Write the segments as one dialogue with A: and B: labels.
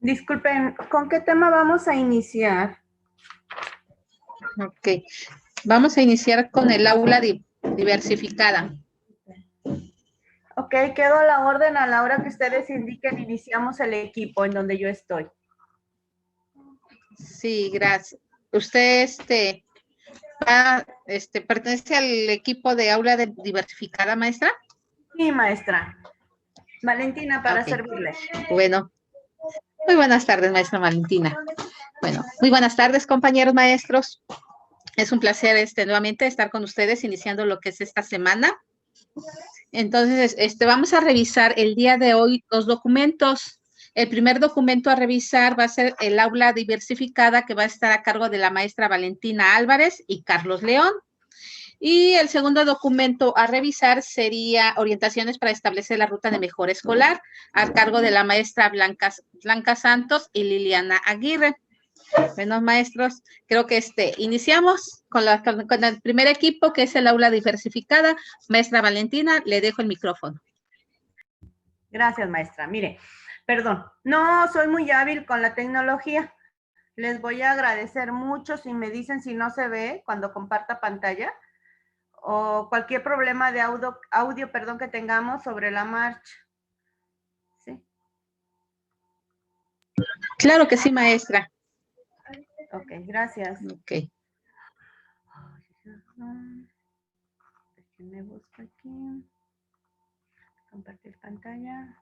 A: Disculpen, ¿con qué tema vamos a iniciar?
B: Ok, vamos a iniciar con el aula diversificada.
A: Ok, quedo a la orden a la hora que ustedes indiquen, iniciamos el equipo en donde yo estoy.
B: Sí, gracias. Usted pertenece al equipo de aula diversificada, maestra.
A: Sí, maestra. Valentina, para
B: Okay.
A: servirle.
B: Bueno, muy buenas tardes, maestra Valentina. Bueno, muy buenas tardes, compañeros maestros. Es un placer nuevamente estar con ustedes iniciando lo que es esta semana. Entonces, vamos a revisar el día de hoy los documentos. El primer documento a revisar va a ser el aula diversificada, que va a estar a cargo de la maestra Valentina Álvarez y Carlos León. Y el segundo documento a revisar sería orientaciones para establecer la ruta de mejora escolar, a cargo de la maestra Blanca Santos y Liliana Aguirre. Bueno, maestros, creo que iniciamos con el primer equipo, que es el aula diversificada. Maestra Valentina, le dejo el micrófono.
A: Gracias, maestra. Mire, perdón, no soy muy hábil con la tecnología. Les voy a agradecer mucho si me dicen si no se ve cuando comparta pantalla o cualquier problema de audio que tengamos sobre la marcha. ¿Sí?
B: Claro que sí, maestra.
A: Ok, gracias.
B: Ok.
A: Déjenme buscar aquí. Compartir pantalla.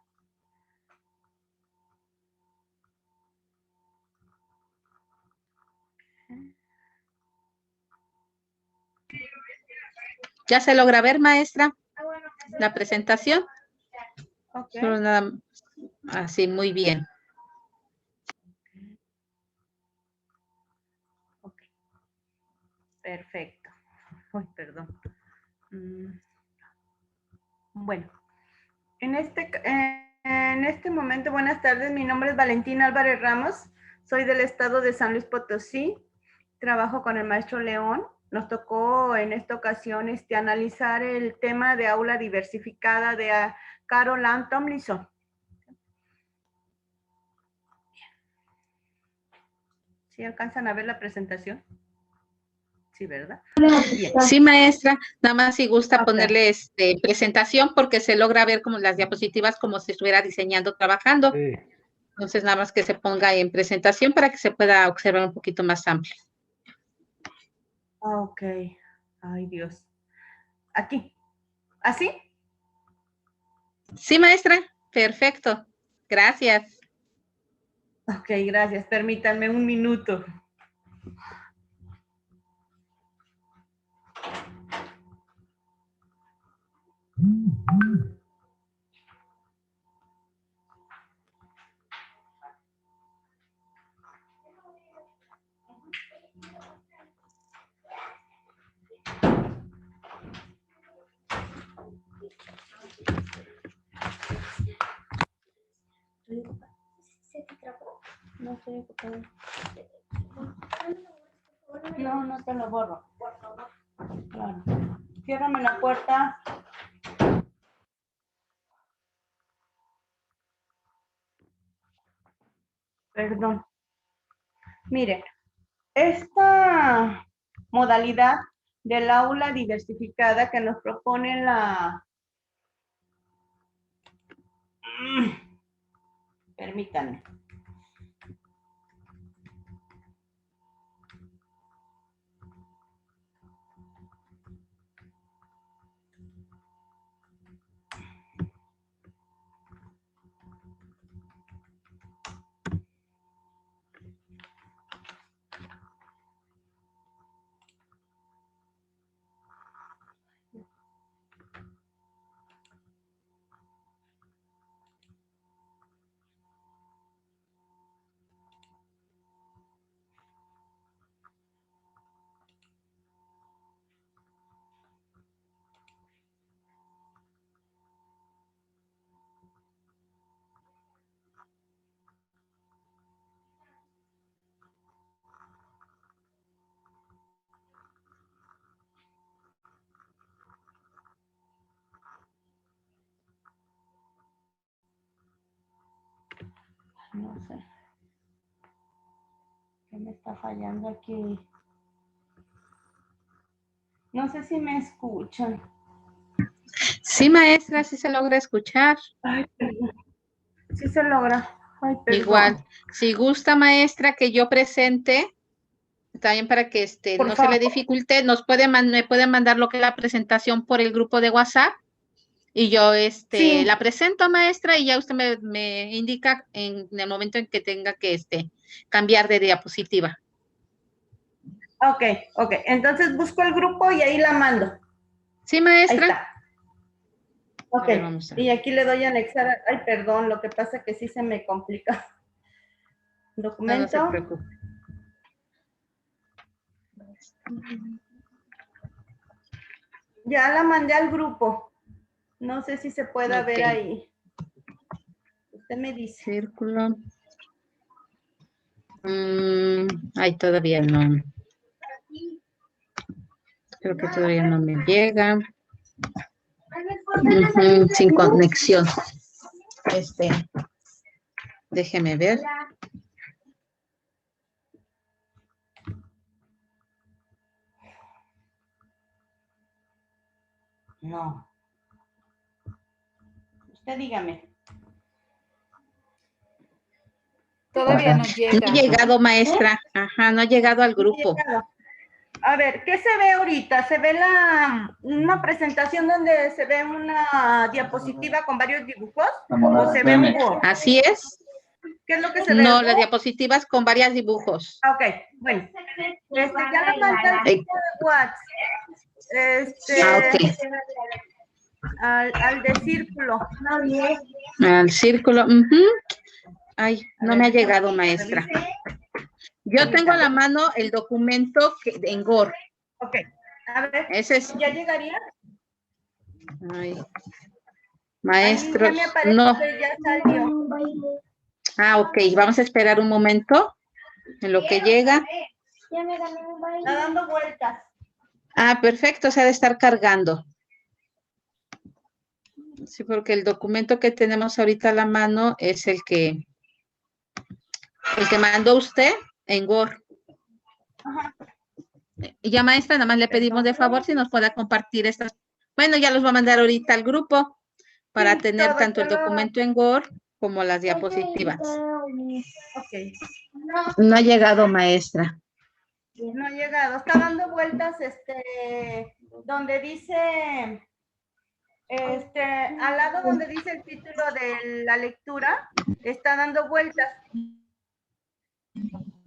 B: ¿Ya se logra ver, maestra, la presentación?
A: Ok.
B: Solo nada, así, muy bien.
A: Ok. Perfecto. Uy, perdón. Bueno, en este momento, buenas tardes. Mi nombre es Valentina Álvarez Ramos. Soy del estado de San Luis Potosí. Trabajo con el maestro León. Nos tocó en esta ocasión analizar el tema de aula diversificada de Carol Ann Tomlinson. ¿Sí alcanzan a ver la presentación? Sí, ¿verdad?
B: Bien. Sí, maestra, nada más si gusta ponerle presentación, porque se logra ver como las diapositivas como si estuviera diseñando, trabajando. Sí. Entonces, nada más que se ponga en presentación para que se pueda observar un poquito más amplio.
A: Ok. Ay, Dios. Aquí. ¿Así?
B: Sí, maestra. Perfecto. Gracias.
A: Ok, gracias. Permítanme un minuto. ¿Se te trabó? No estoy ocupado. No, no te lo borro. Por favor. Claro. Ciérrame la puerta. Perdón. Miren, esta modalidad del aula diversificada que nos propone Permítanme. No sé. ¿Qué me está fallando aquí? No sé si me escuchan.
B: Sí, maestra, sí se logra escuchar.
A: Ay, perdón. Sí se logra. Ay, perdón.
B: Igual, si gusta, maestra, que yo presente, también para que
A: Por
B: no se le
A: favor.
B: dificulte, me puede mandar lo que es la presentación por el grupo de WhatsApp y yo
A: Sí.
B: la presento, maestra, y ya usted me indica en el momento en que tenga que cambiar de diapositiva.
A: Ok, ok. Entonces busco el grupo y ahí la mando.
B: Sí,
A: Ahí
B: maestra.
A: está. Ok.
B: A ver, vamos a...
A: Y aquí le doy a anexar. Ay, perdón, lo que pasa es que sí se me complica. Documento.
B: No se preocupe.
A: Ya la mandé al grupo. No sé si se pueda ver
B: Ok.
A: ahí. Usted me dice.
B: Círculo. Ay, todavía no. Creo que todavía no me llega. Sin conexión. Déjeme ver.
A: No. Usted dígame.
C: Todavía no
B: No
C: llega.
B: ha llegado, maestra. Ajá, no ha llegado al grupo.
A: A ver, ¿qué se ve ahorita? ¿Se ve una presentación donde se ve una diapositiva con varios dibujos? ¿O se ve un Word?
B: Así es.
A: ¿Qué es lo que se ve?
B: No, las diapositivas con varios dibujos.
A: Ok, bueno. Ya la mandé al grupo de WhatsApp.
B: Ok.
A: Al de círculo.
B: Al círculo. Ay, no me ha llegado, maestra. Yo tengo a la mano el documento en Word.
A: Ok. A ver,
B: Ese es.
A: ¿ya llegaría?
B: Ay. Maestros,
A: Ahí ya me aparece
B: no.
A: que ya salió.
B: Ah, ok. Vamos a esperar un momento en lo que llega.
A: Está dando vueltas.
B: Ah, perfecto. Se ha de estar cargando. Sí, porque el documento que tenemos ahorita a la mano es el que mandó usted en Word.
A: Ajá.
B: Y ya, maestra, nada más le pedimos de favor si nos pueda compartir estas. Bueno, ya los va a mandar ahorita al grupo para
A: Sí,
B: tener
A: todo,
B: tanto el
A: todo.
B: documento en Word como las diapositivas.
A: Ok.
B: No ha llegado, maestra.
A: No ha llegado. Está dando vueltas donde dice, al lado donde dice el título de la lectura, está dando vueltas.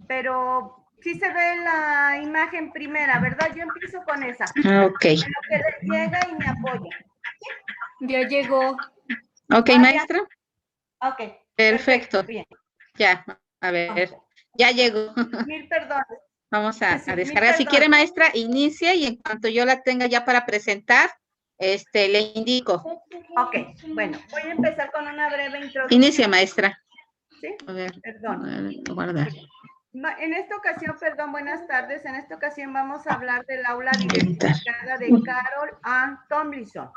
A: Pero sí se ve la imagen primera, ¿verdad? Yo empiezo con esa.
B: Ok.
A: En lo que les llega y me apoya.
C: Ya llegó.
B: Ok, maestra.
A: Ya. Ok.
B: Perfecto.
A: Bien.
B: Ya, a ver. Ya llegó.
A: Mil perdones.
B: Vamos a
A: Sí,
B: descargar. Si quiere, maestra, inicie y en cuanto yo la tenga ya para presentar, le indico.
A: Ok, bueno, voy a empezar con una breve introducción.
B: Inicia, maestra.
A: ¿Sí?
B: A ver.
A: Perdón.
B: Guardar.
A: En esta ocasión, perdón, buenas tardes. En esta ocasión vamos a hablar del aula diversificada de Carol Ann Tomlinson.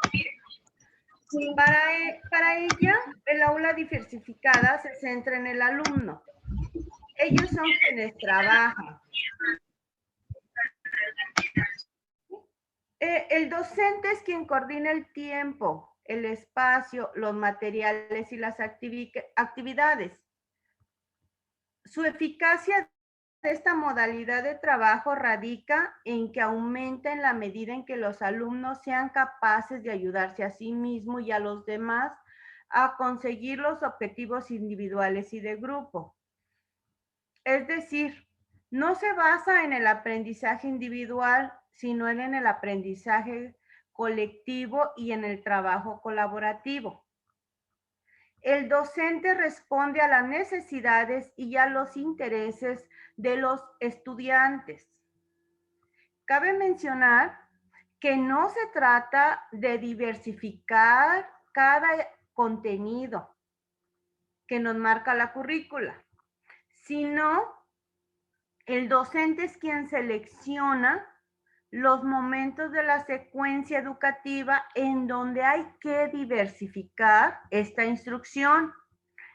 A: Para ella, el aula diversificada se centra en el alumno. Ellos son quienes trabajan. El docente es quien coordina el tiempo, el espacio, los materiales y las actividades. Su eficacia de esta modalidad de trabajo radica en que aumenta en la medida en que los alumnos sean capaces de ayudarse a sí mismos y a los demás a conseguir los objetivos individuales y de grupo. Es decir, no se basa en el aprendizaje individual, sino en el aprendizaje colectivo y en el trabajo colaborativo. El docente responde a las necesidades y a los intereses de los estudiantes. Cabe mencionar que no se trata de diversificar cada contenido que nos marca la currícula, sino el docente es quien selecciona los momentos de la secuencia educativa en donde hay que diversificar esta instrucción.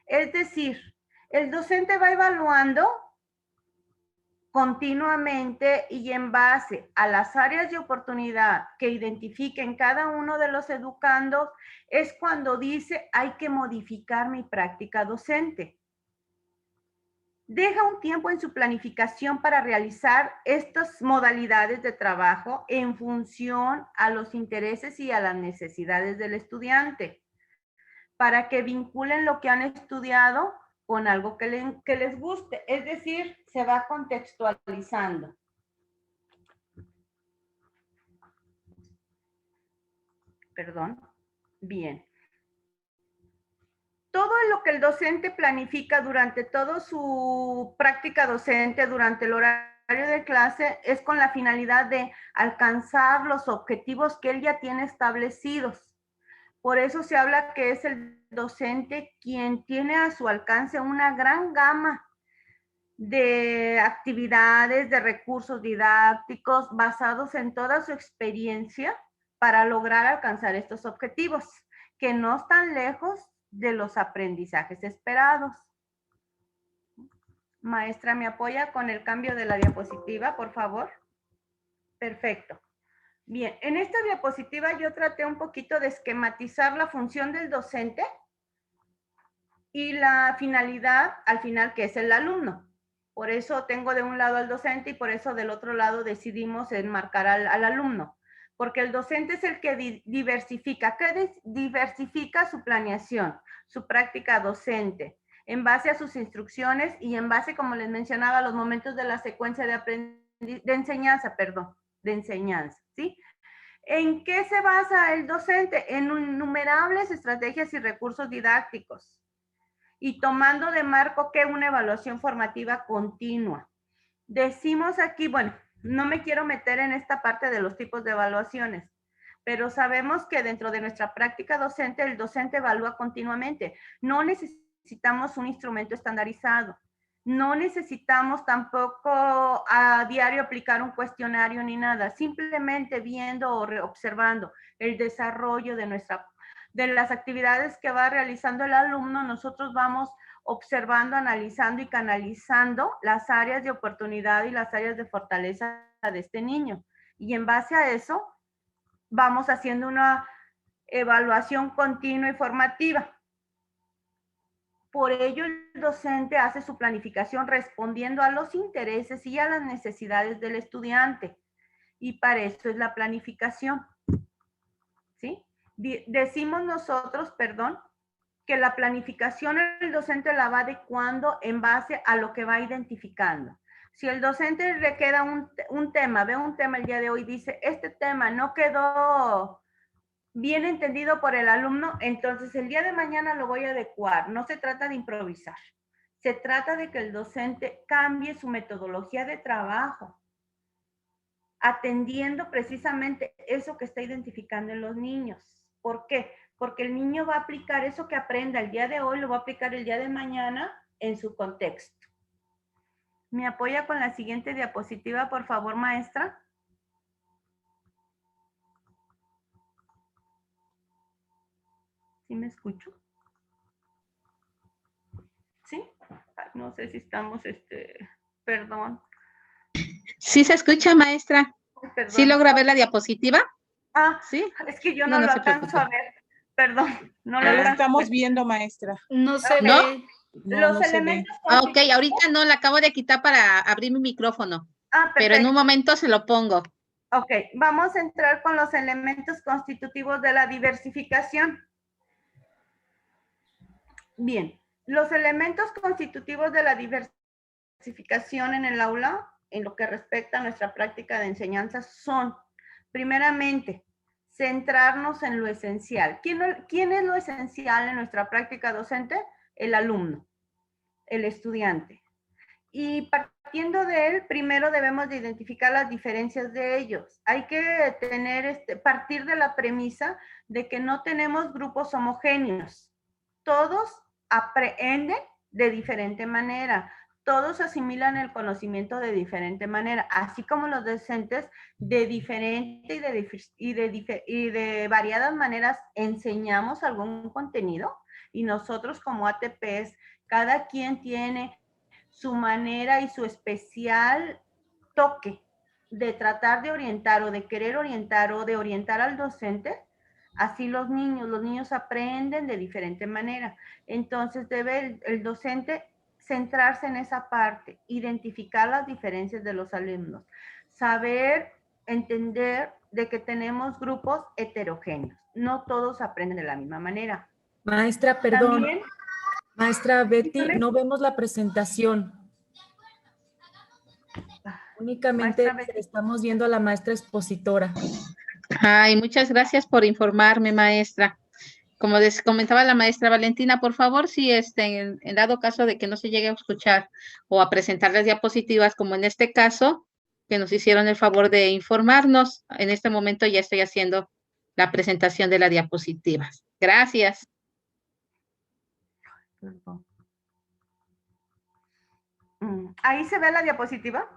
A: Es decir, el docente va evaluando continuamente y en base a las áreas de oportunidad que identifiquen cada uno de los educandos, es cuando dice hay que modificar mi práctica docente. Deja un tiempo en su planificación para realizar estas modalidades de trabajo en función a los intereses y a las necesidades del estudiante, para que vinculen lo que han estudiado con algo que les guste. Es decir, se va contextualizando. Perdón. Bien. Todo lo que el docente planifica durante toda su práctica docente, durante el horario de clase, es con la finalidad de alcanzar los objetivos que él ya tiene establecidos. Por eso se habla que es el docente quien tiene a su alcance una gran gama de actividades, de recursos didácticos basados en toda su experiencia para lograr alcanzar estos objetivos, que no están lejos de los aprendizajes esperados. Maestra, ¿me apoya con el cambio de la diapositiva, por favor? Perfecto. Bien, en esta diapositiva yo traté un poquito de esquematizar la función del docente y la finalidad al final, que es el alumno. Por eso tengo de un lado al docente y por eso del otro lado decidimos enmarcar al alumno. Porque el docente es el que diversifica. ¿Qué diversifica? Su planeación, su práctica docente, en base a sus instrucciones y en base, como les mencionaba, a los momentos de la secuencia de enseñanza, ¿sí? ¿En qué se basa el docente? En innumerables estrategias y recursos didácticos. Y tomando de marco que una evaluación formativa continua. Decimos aquí, bueno, no me quiero meter en esta parte de los tipos de evaluaciones, pero sabemos que dentro de nuestra práctica docente, el docente evalúa continuamente. No necesitamos un instrumento estandarizado. No necesitamos tampoco a diario aplicar un cuestionario ni nada. Simplemente viendo o observando el desarrollo de las actividades que va realizando el alumno, nosotros vamos observando, analizando y canalizando las áreas de oportunidad y las áreas de fortaleza de este niño. Y en base a eso, vamos haciendo una evaluación continua y formativa. Por ello, el docente hace su planificación respondiendo a los intereses y a las necesidades del estudiante. Y para eso es la planificación. ¿Sí? Decimos nosotros, perdón, que la planificación el docente la va adecuando en base a lo que va identificando. Si el docente le queda un tema, ve un tema el día de hoy, dice, este tema no quedó bien entendido por el alumno, entonces el día de mañana lo voy a adecuar. No se trata de improvisar. Se trata de que el docente cambie su metodología de trabajo, atendiendo precisamente eso que está identificando en los niños. ¿Por qué? Porque el niño va a aplicar eso que aprenda el día de hoy, lo va a aplicar el día de mañana en su contexto. ¿Me apoya con la siguiente diapositiva, por favor, maestra? ¿Sí me escucho? ¿Sí? No sé si estamos, perdón.
B: Sí se escucha, maestra.
A: Perdón.
B: ¿Sí logra ver la diapositiva?
A: Ah,
B: sí.
A: Es que yo no lo alcanzo a ver. Perdón, no lo
D: la estamos viendo, maestra.
C: No se
B: ¿No?
C: ve.
A: Los
D: no se
A: elementos.
B: Ok, ahorita no, la acabo de quitar para abrir mi micrófono. Pero en un momento se lo pongo.
A: Ok, vamos a entrar con los elementos constitutivos de la diversificación. Bien, los elementos constitutivos de la diversificación en el aula, en lo que respecta a nuestra práctica de enseñanza, son, primeramente, centrarnos en lo esencial. ¿Quién es lo esencial en nuestra práctica docente? El alumno, el estudiante. Y partiendo de él, primero debemos de identificar las diferencias de ellos. Hay que partir de la premisa de que no tenemos grupos homogéneos. Todos aprenden de diferente manera. Todos asimilan el conocimiento de diferente manera, así como los docentes de diferente y de variadas maneras enseñamos algún contenido y nosotros como ATPs, cada quien tiene su manera y su especial toque de tratar de orientar o de querer orientar o de orientar al docente, así los niños aprenden de diferente manera. Entonces debe el docente centrarse en esa parte, identificar las diferencias de los alumnos, saber entender de que tenemos grupos heterogéneos, no todos aprenden de la misma manera.
D: Maestra, perdón.
A: También,
D: Maestra Betty,
A: dígame.
D: no vemos la presentación. Únicamente
A: Maestra Betty.
D: estamos viendo a la maestra expositora.
B: Ay, muchas gracias por informarme, maestra. Como les comentaba la maestra Valentina, por favor, si en dado caso de que no se llegue a escuchar o a presentar las diapositivas, como en este caso, que nos hicieron el favor de informarnos, en este momento ya estoy haciendo la presentación de las diapositivas. Gracias.
A: ¿Ahí se ve la diapositiva?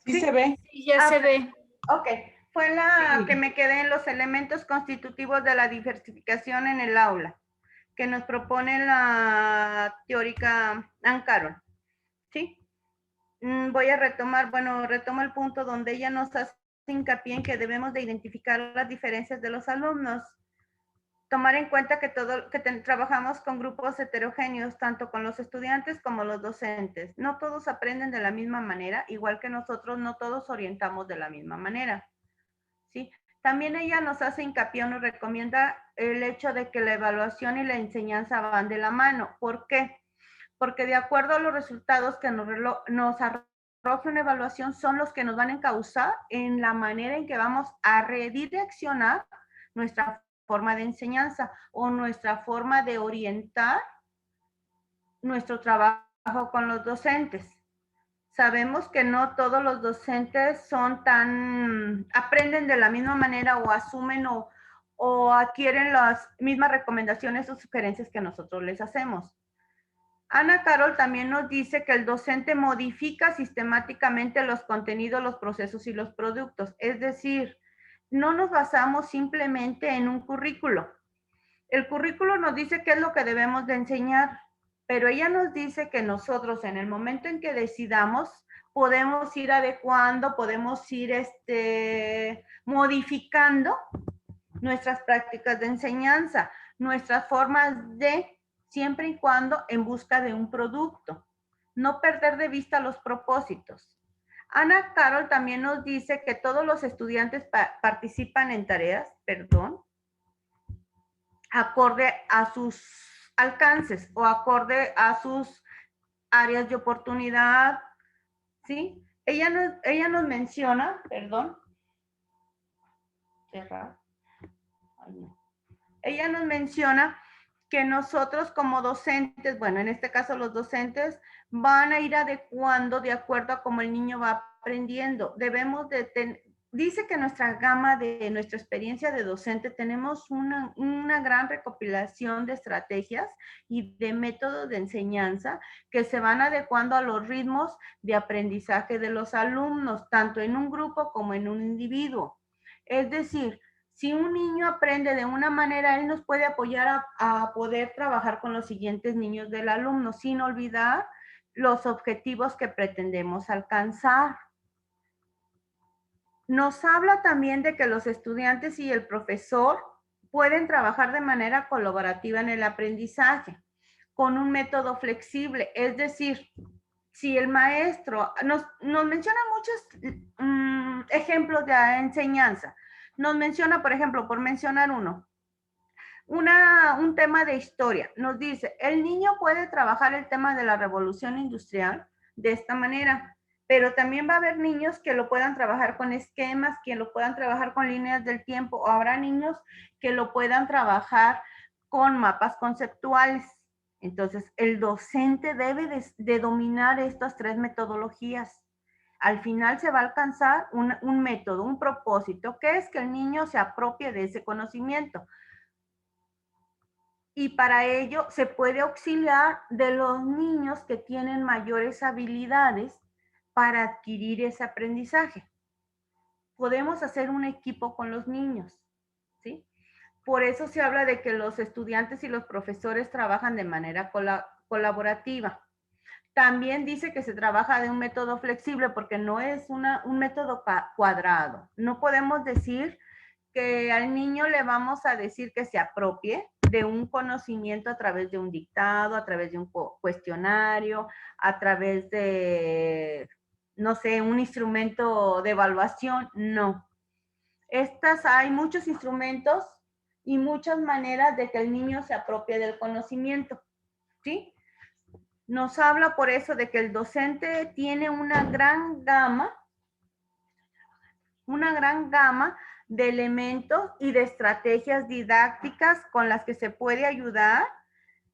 E: Sí se ve.
C: Sí, ya se ve.
A: Ok, fue la que me quedé en los elementos constitutivos de la diversificación en el aula, que nos propone la teórica Ann Carroll. ¿Sí? Voy a retomar, retomo el punto donde ella nos hace hincapié en que debemos de identificar las diferencias de los alumnos, tomar en cuenta que trabajamos con grupos heterogéneos, tanto con los estudiantes como los docentes. No todos aprenden de la misma manera, igual que nosotros no todos orientamos de la misma manera. ¿Sí? También ella nos hace hincapié, nos recomienda el hecho de que la evaluación y la enseñanza van de la mano. ¿Por qué? Porque de acuerdo a los resultados que nos arroje una evaluación son los que nos van a encauzar en la manera en que vamos a redireccionar nuestra forma de enseñanza o nuestra forma de orientar nuestro trabajo con los docentes. Sabemos que no todos los docentes aprenden de la misma manera o asumen o adquieren las mismas recomendaciones o sugerencias que nosotros les hacemos. Ana Carol también nos dice que el docente modifica sistemáticamente los contenidos, los procesos y los productos. Es decir, no nos basamos simplemente en un currículo. El currículo nos dice qué es lo que debemos de enseñar, pero ella nos dice que nosotros en el momento en que decidamos podemos ir adecuando, podemos ir modificando nuestras prácticas de enseñanza, nuestras formas siempre y cuando en busca de un producto. No perder de vista los propósitos. Ana Carol también nos dice que todos los estudiantes participan en tareas, acorde a sus alcances o acorde a sus áreas de oportunidad, ¿sí? Ella nos menciona, ella nos menciona que nosotros como docentes, en este caso los docentes, van a ir adecuando de acuerdo a cómo el niño va aprendiendo. Dice que nuestra gama de nuestra experiencia de docente tenemos una gran recopilación de estrategias y de métodos de enseñanza que se van adecuando a los ritmos de aprendizaje de los alumnos, tanto en un grupo como en un individuo. Es decir, si un niño aprende de una manera, él nos puede apoyar a poder trabajar con los siguientes niños del alumno, sin olvidar los objetivos que pretendemos alcanzar. Nos habla también de que los estudiantes y el profesor pueden trabajar de manera colaborativa en el aprendizaje, con un método flexible. Es decir, si el maestro nos menciona muchos ejemplos de enseñanza, nos menciona, por ejemplo, por mencionar un tema de historia. Nos dice, el niño puede trabajar el tema de la revolución industrial de esta manera, pero también va a haber niños que lo puedan trabajar con esquemas, que lo puedan trabajar con líneas del tiempo, o habrá niños que lo puedan trabajar con mapas conceptuales. Entonces, el docente debe de dominar estas tres metodologías. Al final se va a alcanzar un método, un propósito, que es que el niño se apropie de ese conocimiento. Y para ello se puede auxiliar de los niños que tienen mayores habilidades para adquirir ese aprendizaje. Podemos hacer un equipo con los niños, ¿sí? por eso se habla de que los estudiantes y los profesores trabajan de manera colaborativa. También dice que se trabaja de un método flexible porque no es un método cuadrado. No podemos decir que al niño le vamos a decir que se apropie de un conocimiento a través de un dictado, a través de un cuestionario, a través de, no sé, un instrumento de evaluación. No. Hay muchos instrumentos y muchas maneras de que el niño se apropie del conocimiento, ¿sí? Nos habla por eso de que el docente tiene una gran gama de elementos y de estrategias didácticas con las que se puede ayudar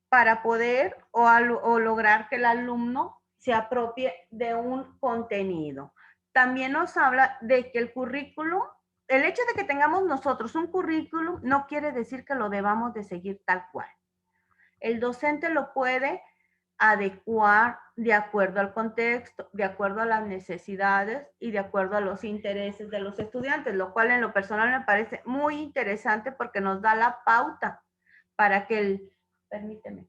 A: para poder o lograr que el alumno se apropie de un contenido. También nos habla de que el currículum, el hecho de que tengamos nosotros un currículum no quiere decir que lo debamos de seguir tal cual. El docente lo puede adecuar de acuerdo al contexto, de acuerdo a las necesidades y de acuerdo a los intereses de los estudiantes, lo cual en lo personal me parece muy interesante porque nos da la pauta para que el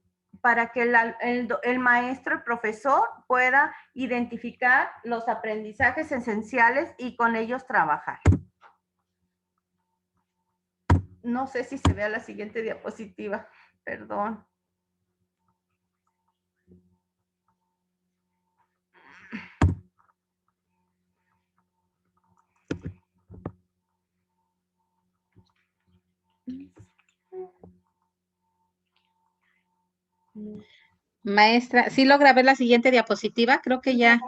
A: maestro, el profesor pueda identificar los aprendizajes esenciales y con ellos trabajar. No sé si se vea la siguiente diapositiva, perdón.
B: Maestra, ¿sí logra ver la siguiente diapositiva? Creo que ya.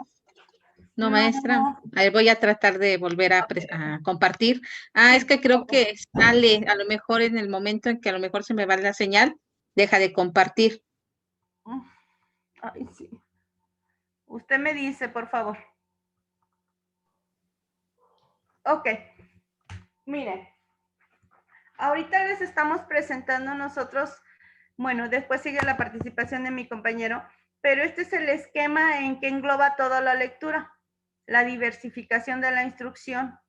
B: No, maestra. A ver, voy a tratar de volver a compartir. Es que creo que sale, a lo mejor en el momento en que a lo mejor se me va la señal, deja de compartir.
A: Ay, sí. Usted me dice, por favor. Ok. Miren. Ahorita les estamos presentando nosotros, bueno, después sigue la participación de mi compañero, pero este es el esquema en que engloba toda la lectura, la diversificación de la instrucción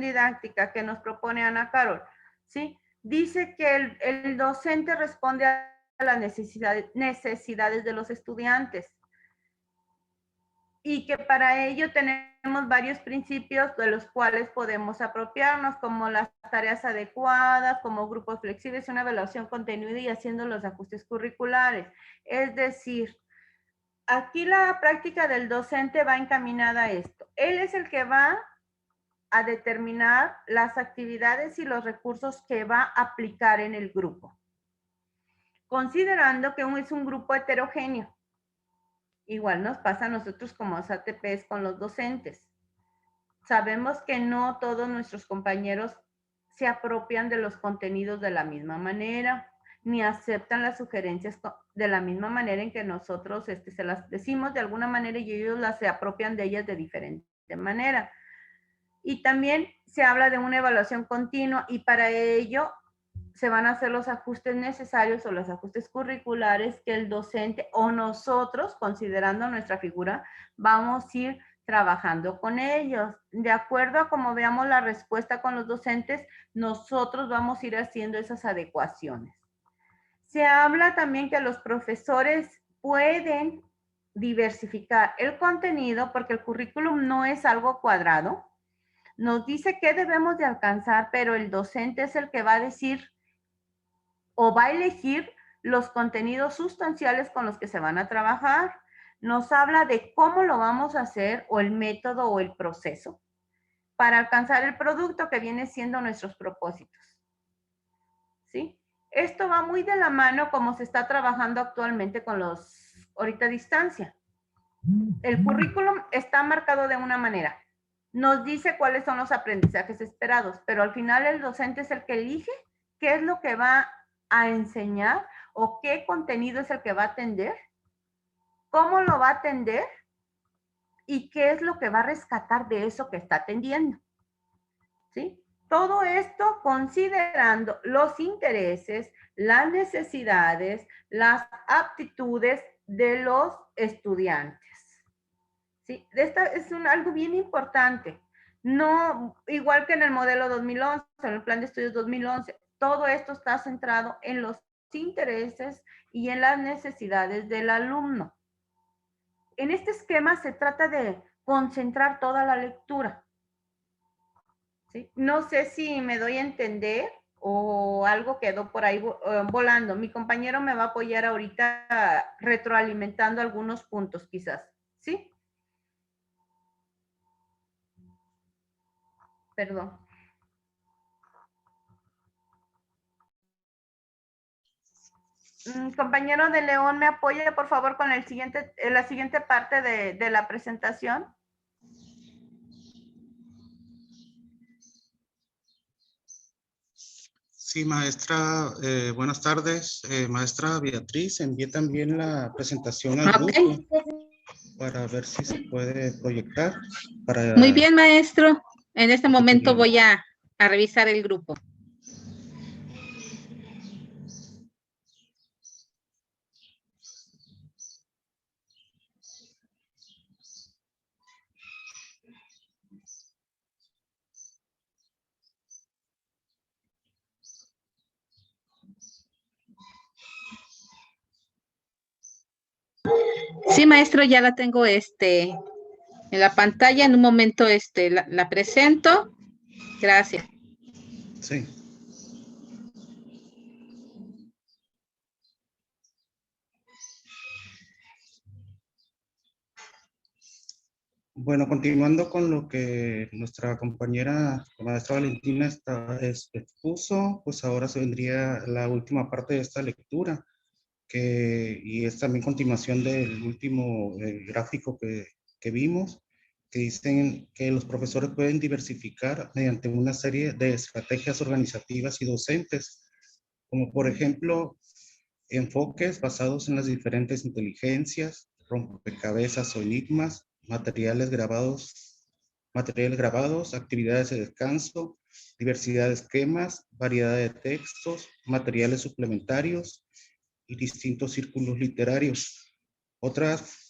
A: didáctica que nos propone Ana Carol, ¿sí? Dice que el docente responde a las necesidades de los estudiantes y que para ello tenemos varios principios de los cuales podemos apropiarnos, como las tareas adecuadas, como grupos flexibles, una evaluación continua y haciendo los ajustes curriculares. Es decir, aquí la práctica del docente va encaminada a esto. Él es el que va a determinar las actividades y los recursos que va a aplicar en el grupo, considerando que es un grupo heterogéneo. Igual nos pasa a nosotros como ATPs con los docentes. Sabemos que no todos nuestros compañeros se apropian de los contenidos de la misma manera, ni aceptan las sugerencias de la misma manera en que nosotros se las decimos de alguna manera y ellos se apropian de ellas de diferente manera. Y también se habla de una evaluación continua y para ello se van a hacer los ajustes necesarios o los ajustes curriculares que el docente o nosotros, considerando nuestra figura, vamos a ir trabajando con ellos. De acuerdo a cómo veamos la respuesta con los docentes, nosotros vamos a ir haciendo esas adecuaciones. Se habla también que los profesores pueden diversificar el contenido porque el currículum no es algo cuadrado. Nos dice qué debemos de alcanzar, pero el docente es el que va a decir o va a elegir los contenidos sustanciales con los que se van a trabajar. Nos habla de cómo lo vamos a hacer o el método o el proceso para alcanzar el producto que viene siendo nuestros propósitos. ¿Sí? Esto va muy de la mano como se está trabajando actualmente con ahorita a distancia. El currículum está marcado de una manera. Nos dice cuáles son los aprendizajes esperados, pero al final el docente es el que elige qué es lo que va a enseñar o qué contenido es el que va a atender, cómo lo va a atender y qué es lo que va a rescatar de eso que está atendiendo. ¿Sí? Todo esto considerando los intereses, las necesidades, las aptitudes de los estudiantes. ¿Sí? Esta es algo bien importante. No, igual que en el modelo 2011, en el plan de estudios 2011, todo esto está centrado en los intereses y en las necesidades del alumno. En este esquema se trata de concentrar toda la lectura. ¿Sí? No sé si me doy a entender o algo quedó por ahí volando. Mi compañero me va a apoyar ahorita retroalimentando algunos puntos quizás. ¿Sí? Perdón. Compañero de León, ¿me apoya por favor con la siguiente parte de la presentación?
E: Sí, maestra, buenas tardes. Maestra Beatriz, envié también la presentación al grupo para ver si se puede proyectar.
B: Muy bien, maestro. En este momento voy a revisar el grupo. Sí, maestro, ya la tengo en la pantalla. En un momento la presento. Gracias.
E: Sí. Bueno, continuando con lo que nuestra compañera, la maestra Valentina, expuso, pues ahora se vendría la última parte de esta lectura, y es también continuación del último gráfico que vimos, que dicen que los profesores pueden diversificar mediante una serie de estrategias organizativas y docentes, como por ejemplo, enfoques basados en las diferentes inteligencias, rompecabezas o enigmas, materiales grabados, actividades de descanso, diversidad de esquemas, variedad de textos, materiales suplementarios y distintos círculos literarios. Otras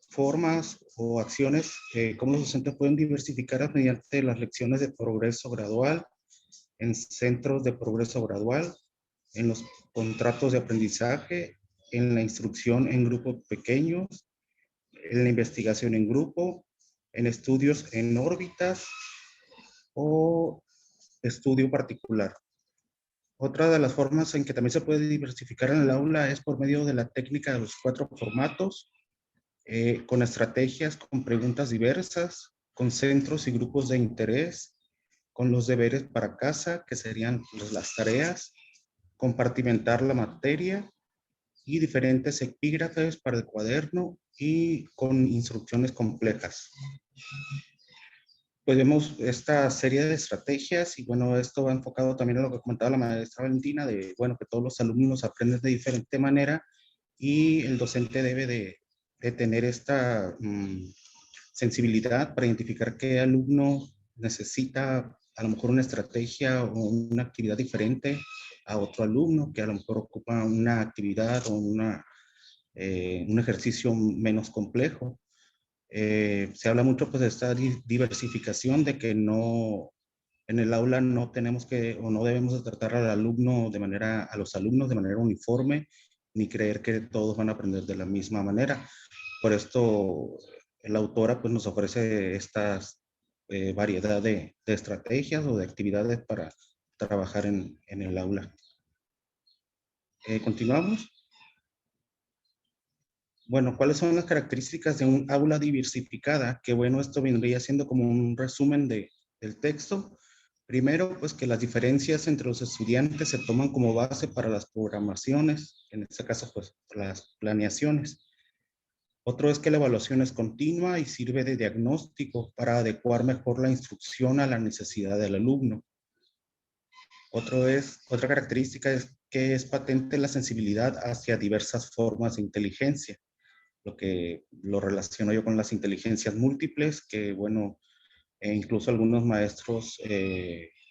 E: formas o acciones, cómo los docentes pueden diversificar mediante las lecciones de progreso gradual, en centros de progreso gradual, en los contratos de aprendizaje, en la instrucción en grupos pequeños, en la investigación en grupo, en estudios en órbitas o estudio particular. Otra de las formas en que también se puede diversificar en el aula es por medio de la técnica de los 4 formatos, con estrategias, con preguntas diversas, con centros y grupos de interés, con los deberes para casa, que serían las tareas, compartimentar la materia y diferentes epígrafes para el cuaderno y con instrucciones complejas. Pues vemos esta serie de estrategias y bueno, esto va enfocado también a lo que comentaba la maestra Valentina, de bueno, que todos los alumnos aprenden de diferente manera y el docente debe de tener esta sensibilidad para identificar qué alumno necesita a lo mejor una estrategia o una actividad diferente a otro alumno que a lo mejor ocupa una actividad o un ejercicio menos complejo. Se habla mucho pues de esta diversificación, de que no, en el aula no tenemos que o no debemos de tratar a los alumnos de manera uniforme, ni creer que todos van a aprender de la misma manera. Por esto, la autora pues nos ofrece estas variedad de estrategias o de actividades para trabajar en el aula. Continuamos. Bueno, ¿cuáles son las características de un aula diversificada? Que bueno, esto vendría siendo como un resumen del texto. Primero, pues que las diferencias entre los estudiantes se toman como base para las programaciones, en este caso, pues las planeaciones. Otro es que la evaluación es continua y sirve de diagnóstico para adecuar mejor la instrucción a la necesidad del alumno. Otra característica es que es patente la sensibilidad hacia diversas formas de inteligencia, lo que lo relaciono yo con las inteligencias múltiples, que bueno, incluso algunos maestros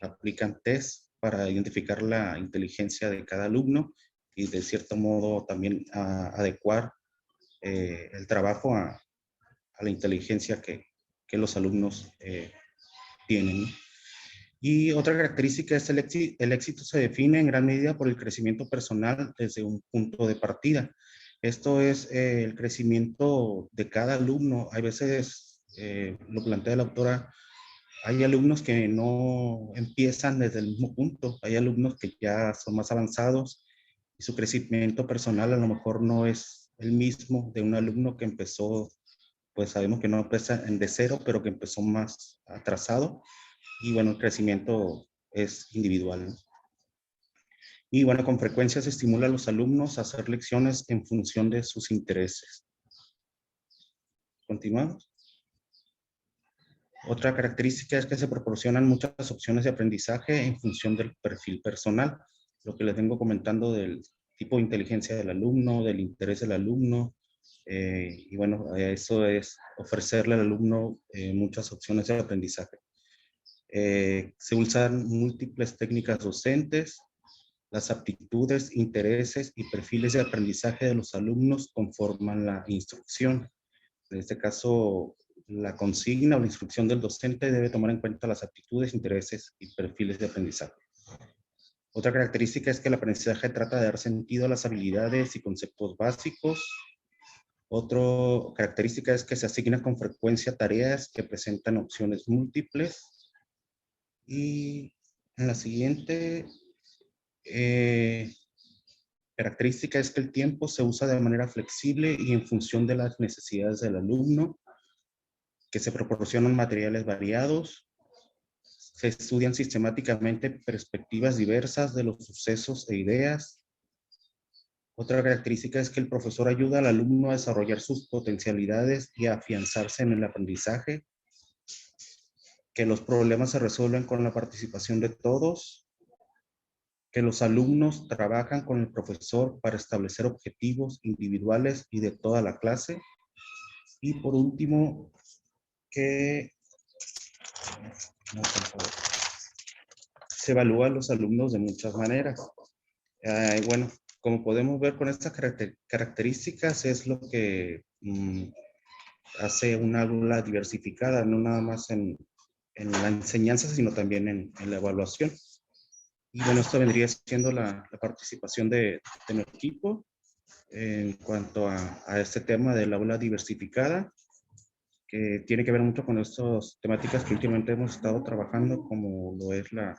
E: aplican test para identificar la inteligencia de cada alumno y de cierto modo también adecuar el trabajo a la inteligencia que los alumnos tienen. Y otra característica es el éxito se define en gran medida por el crecimiento personal desde un punto de partida. Esto es el crecimiento de cada alumno. Hay veces, lo plantea la autora, hay alumnos que no empiezan desde el mismo punto. Hay alumnos que ya son más avanzados y su crecimiento personal a lo mejor no es el mismo de un alumno que empezó, pues sabemos que no empieza de cero, pero que empezó más atrasado. Y bueno, el crecimiento es individual, ¿no? Y bueno, con frecuencia se estimula a los alumnos a hacer lecciones en función de sus intereses. Continuamos. Otra característica es que se proporcionan muchas opciones de aprendizaje en función del perfil personal. Lo que les vengo comentando del tipo de inteligencia del alumno, del interés del alumno. Y bueno, eso es ofrecerle al alumno muchas opciones de aprendizaje. Se usan múltiples técnicas docentes. Las aptitudes, intereses y perfiles de aprendizaje de los alumnos conforman la instrucción. En este caso, la consigna o la instrucción del docente debe tomar en cuenta las aptitudes, intereses y perfiles de aprendizaje. Otra característica es que el aprendizaje trata de dar sentido a las habilidades y conceptos básicos. Otra característica es que se asignan con frecuencia tareas que presentan opciones múltiples. Y en la siguiente característica es que el tiempo se usa de manera flexible y en función de las necesidades del alumno, que se proporcionan materiales variados, se estudian sistemáticamente perspectivas diversas de los sucesos e ideas. Otra característica es que el profesor ayuda al alumno a desarrollar sus potencialidades y a afianzarse en el aprendizaje, que los problemas se resuelven con la participación de todos, que los alumnos trabajan con el profesor para establecer objetivos individuales y de toda la clase. Y por último, que se evalúa a los alumnos de muchas maneras. Bueno, como podemos ver con estas características es lo que hace una aula diversificada, no nada más en la enseñanza, sino también en la evaluación. Y bueno, esto vendría siendo la participación de mi equipo en cuanto a este tema del aula diversificada, que tiene que ver mucho con estas temáticas que últimamente hemos estado trabajando, como lo es la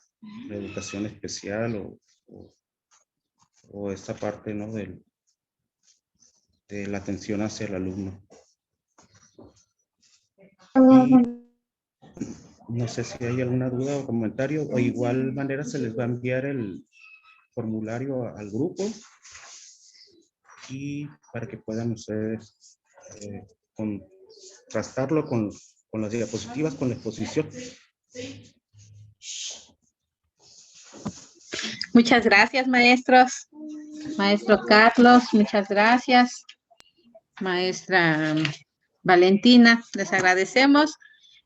E: educación especial o esta parte, ¿no?, de la atención hacia el alumno. Y no sé si hay alguna duda o comentario, o igual manera se les va a enviar el formulario al grupo y para que puedan ustedes contrastarlo con las diapositivas, con la exposición.
B: Muchas gracias, maestros. Maestro Carlos, muchas gracias. Maestra Valentina, les agradecemos.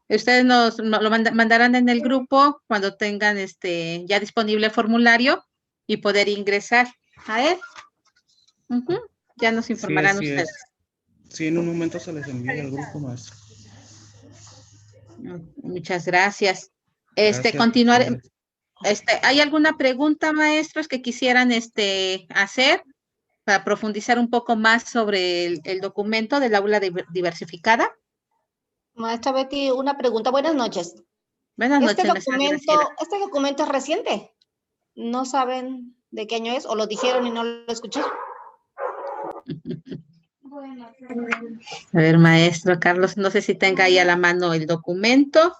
B: Ustedes nos lo mandarán en el grupo cuando tengan ya disponible el formulario y poder ingresar a él. Ya nos informarán
E: Sí,
B: ustedes.
E: Sí, en un momento se les envía al grupo, maestro.
B: Muchas gracias.
E: Gracias,
B: Continuar. ¿Hay alguna pregunta, maestros, que quisieran hacer para profundizar un poco más sobre el documento del aula diversificada?
F: Maestra Betty, una pregunta. Buenas noches.
B: Buenas noches, maestra Graciela.
F: ¿Este documento es reciente? ¿No saben de qué año es? ¿O lo dijeron y no lo escuché?
B: A ver, maestro Carlos, no sé si tenga ahí a la mano el documento,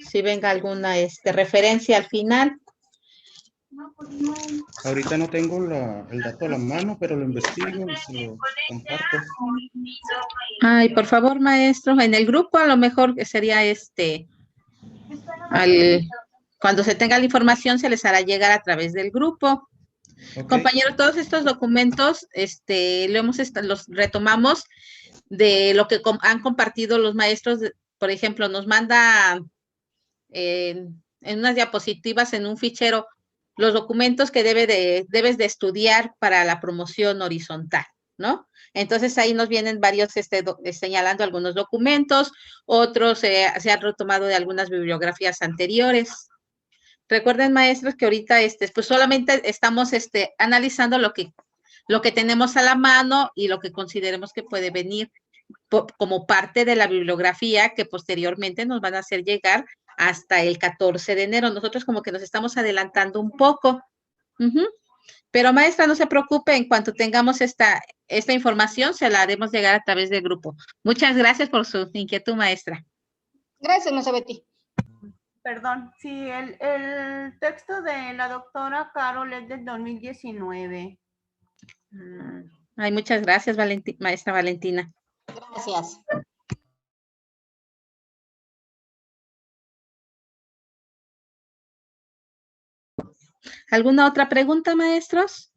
B: si venga alguna referencia al final.
E: Ahorita no tengo el dato a la mano, pero lo investigo y se lo comparto.
B: Ay, por favor, maestro, en el grupo a lo mejor sería cuando se tenga la información se les hará llegar a través del grupo. Okay. Compañeros, todos estos documentos los retomamos de lo que han compartido los maestros. Por ejemplo, nos manda en unas diapositivas en un fichero los documentos que debes de estudiar para la promoción horizontal, ¿no? Entonces ahí nos vienen varios señalando algunos documentos, otros se han retomado de algunas bibliografías anteriores. Recuerden, maestros, que ahorita pues solamente estamos analizando lo que tenemos a la mano y lo que consideremos que puede venir como parte de la bibliografía que posteriormente nos van a hacer llegar hasta el 14 de enero. Nosotros como que nos estamos adelantando un poco. Ujú. Pero maestra, no se preocupe, en cuanto tengamos esta información, se la haremos llegar a través del grupo. Muchas gracias por su inquietud, maestra.
F: Gracias, maestra Betty.
A: Perdón, sí, el texto de la doctora Carol es del 2019.
B: Ay, muchas gracias, maestra Valentina.
F: Gracias.
B: ¿Alguna otra pregunta, maestros?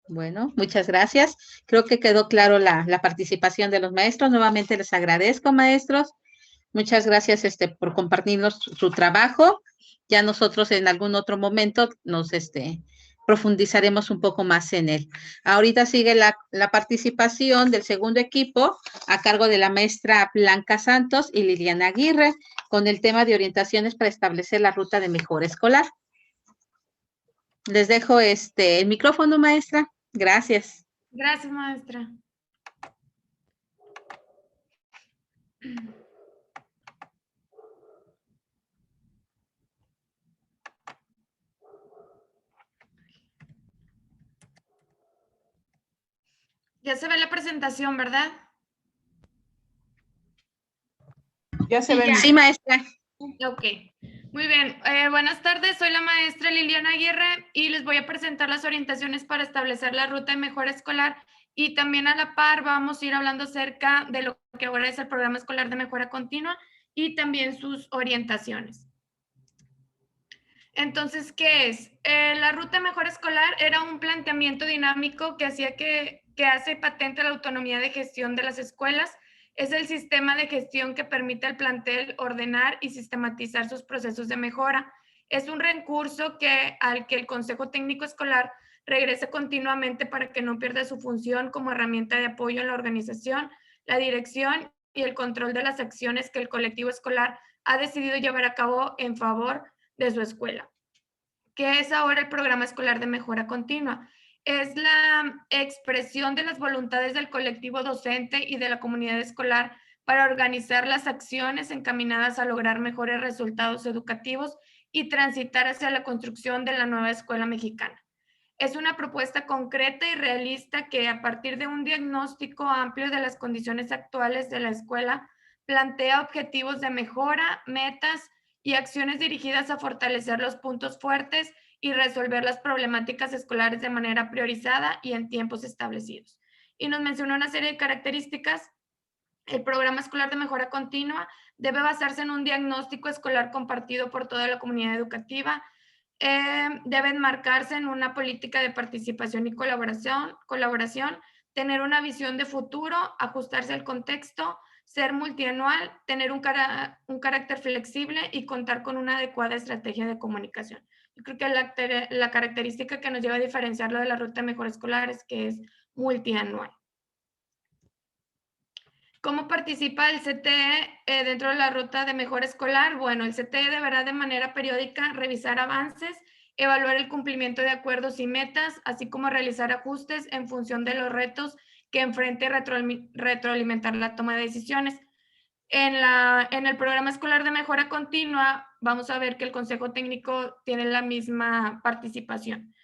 B: Bueno, muchas gracias. Creo que quedó claro la participación de los maestros. Nuevamente les agradezco, maestros. Muchas gracias por compartirnos su trabajo. Ya nosotros en algún otro momento nos profundizaremos un poco más en él. Ahorita sigue la participación del segundo equipo a cargo de la maestra Blanca Santos y Liliana Aguirre con el tema de orientaciones para establecer la ruta de mejora escolar. Les dejo el micrófono, maestra. Gracias.
C: Gracias, maestra. Ya se ve la presentación, ¿verdad?
B: Ya se ve. Sí, maestra.
C: Ok, muy bien. Buenas tardes, soy la maestra Liliana Aguirre y les voy a presentar las orientaciones para establecer la ruta de mejora escolar y también a la par vamos a ir hablando acerca de lo que ahora es el programa escolar de mejora continua y también sus orientaciones. Entonces, ¿qué es? La ruta de mejora escolar era un planteamiento dinámico que hacía que hace patente la autonomía de gestión de las escuelas. Es el sistema de gestión que permite al plantel ordenar y sistematizar sus procesos de mejora. Es un recurso al que el Consejo Técnico Escolar regresa continuamente para que no pierda su función como herramienta de apoyo en la organización, la dirección y el control de las acciones que el colectivo escolar ha decidido llevar a cabo en favor de su escuela. ¿Qué es ahora el programa escolar de mejora continua? Es la expresión de las voluntades del colectivo docente y de la comunidad escolar para organizar las acciones encaminadas a lograr mejores resultados educativos y transitar hacia la construcción de la nueva escuela mexicana. Es una propuesta concreta y realista que, a partir de un diagnóstico amplio de las condiciones actuales de la escuela, plantea objetivos de mejora, metas y acciones dirigidas a fortalecer los puntos fuertes y resolver las problemáticas escolares de manera priorizada y en tiempos establecidos. Y nos menciona una serie de características. El programa escolar de mejora continua debe basarse en un diagnóstico escolar compartido por toda la comunidad educativa. Debe enmarcarse en una política de participación y colaboración, tener una visión de futuro, ajustarse al contexto, ser multianual, tener un carácter flexible y contar con una adecuada estrategia de comunicación. Yo creo que la característica que nos lleva a diferenciarlo de la ruta de mejora escolar es que es multianual. ¿Cómo participa el CTE dentro de la ruta de mejora escolar? Bueno, el CTE deberá de manera periódica revisar avances, evaluar el cumplimiento de acuerdos y metas, así como realizar ajustes en función de los retos que enfrente y retroalimentar la toma de decisiones. En el programa escolar de mejora continua, vamos a ver que el Consejo Técnico tiene la misma participación.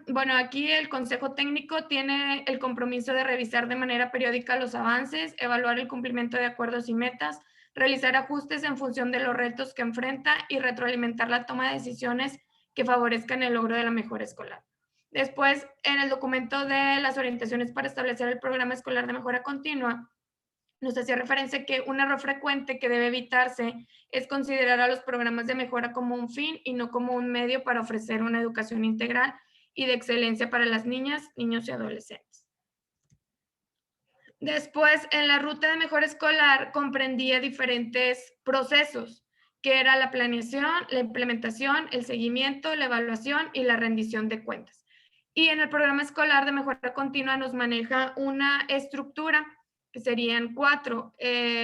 C: Bueno, aquí el Consejo Técnico tiene el compromiso de revisar de manera periódica los avances, evaluar el cumplimiento de acuerdos y metas, realizar ajustes en función de los retos que enfrenta y retroalimentar la toma de decisiones que favorezcan el logro de la mejora escolar. Después, en el documento de las orientaciones para establecer el programa escolar de mejora continua, nos hacía referencia que un error frecuente que debe evitarse es considerar a los programas de mejora como un fin y no como un medio para ofrecer una educación integral y de excelencia para las niñas, niños y adolescentes. Después, en la ruta de mejora escolar comprendía diferentes procesos, que era la planeación, la implementación, el seguimiento, la evaluación y la rendición de cuentas. Y en el programa escolar de mejora continua nos maneja una estructura que serían 4.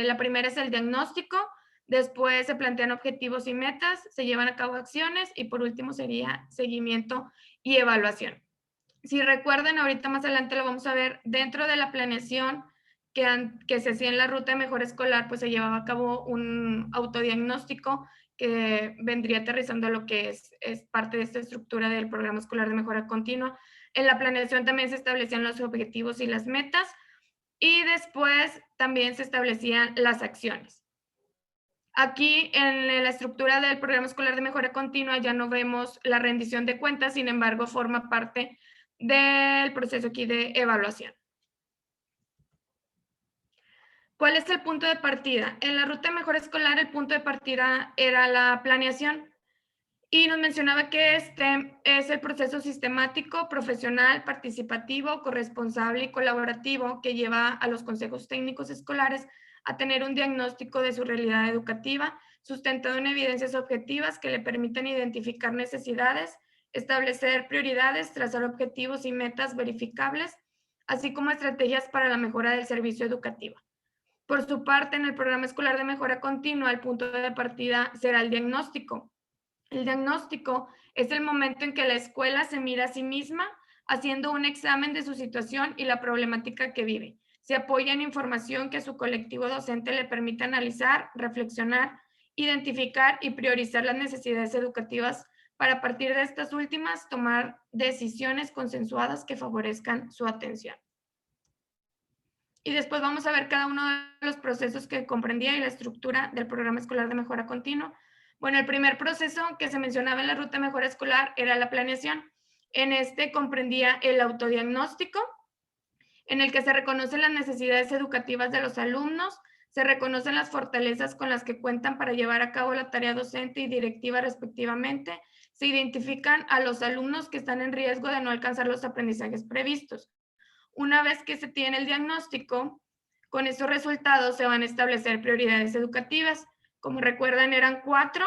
C: La primera es el diagnóstico, después se plantean objetivos y metas, se llevan a cabo acciones y por último sería seguimiento y evaluación. Si recuerdan, ahorita más adelante lo vamos a ver, dentro de la planeación que se hacía en la ruta de mejora escolar, pues se llevaba a cabo un autodiagnóstico que vendría aterrizando lo que es parte de esta estructura del programa escolar de mejora continua. En la planeación también se establecían los objetivos y las metas y después también se establecían las acciones. Aquí en la estructura del programa escolar de mejora continua ya no vemos la rendición de cuentas, sin embargo forma parte del proceso aquí de evaluación. ¿Cuál es el punto de partida? En la ruta de mejora escolar el punto de partida era la planeación y nos mencionaba que este es el proceso sistemático, profesional, participativo, corresponsable y colaborativo que lleva a los consejos técnicos escolares a tener un diagnóstico de su realidad educativa, sustentado en evidencias objetivas que le permitan identificar necesidades, establecer prioridades, trazar objetivos y metas verificables, así como estrategias para la mejora del servicio educativo. Por su parte, en el programa escolar de mejora continua, el punto de partida será el diagnóstico. El diagnóstico es el momento en que la escuela se mira a sí misma haciendo un examen de su situación y la problemática que vive. Se apoya en información que a su colectivo docente le permite analizar, reflexionar, identificar y priorizar las necesidades educativas para a partir de estas últimas tomar decisiones consensuadas que favorezcan su atención. Y después vamos a ver cada uno de los procesos que comprendía y la estructura del programa escolar de mejora continua. Bueno, el primer proceso que se mencionaba en la ruta de mejora escolar era la planeación. En este comprendía el autodiagnóstico, en el que se reconocen las necesidades educativas de los alumnos, se reconocen las fortalezas con las que cuentan para llevar a cabo la tarea docente y directiva respectivamente, se identifican a los alumnos que están en riesgo de no alcanzar los aprendizajes previstos. Una vez que se tiene el diagnóstico, con esos resultados se van a establecer prioridades educativas. Como recuerdan, eran 4.